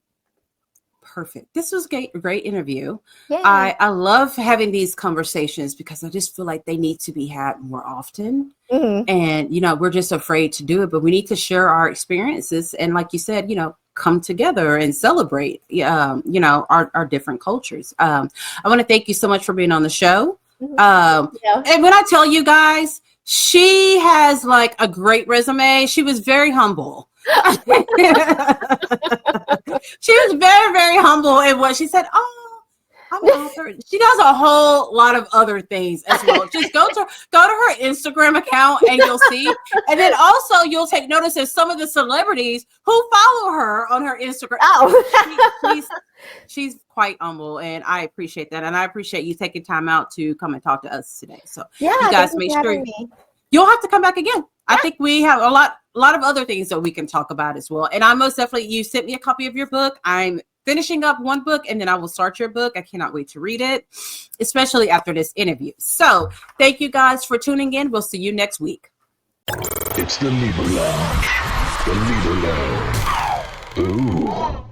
Perfect. This was a great interview. Yay. I love having these conversations because I just feel like they need to be had more often. And, you know, we're just afraid to do it, but we need to share our experiences. And like you said, you know, come together and celebrate, you know, our different cultures. I want to thank you so much for being on the show. And when I tell you guys, she has like a great resume. She was very humble. She was very, very humble in what she said. Oh, I'm an author. She does a whole lot of other things as well. Just go to her Instagram account and you'll see. And then also you'll take notice of some of the celebrities who follow her on her Instagram. Oh, she's quite humble, and I appreciate that. And I appreciate you taking time out to come and talk to us today. So yeah, you guys make sure you'll have to come back again. I think we have a lot of other things that we can talk about as well. And I most definitely, you sent me a copy of your book. I'm finishing up one book and then I will start your book. I cannot wait to read it, especially after this interview. So thank you guys for tuning in. We'll see you next week. It's the Libra Lounge. The Libra Lounge. Ooh.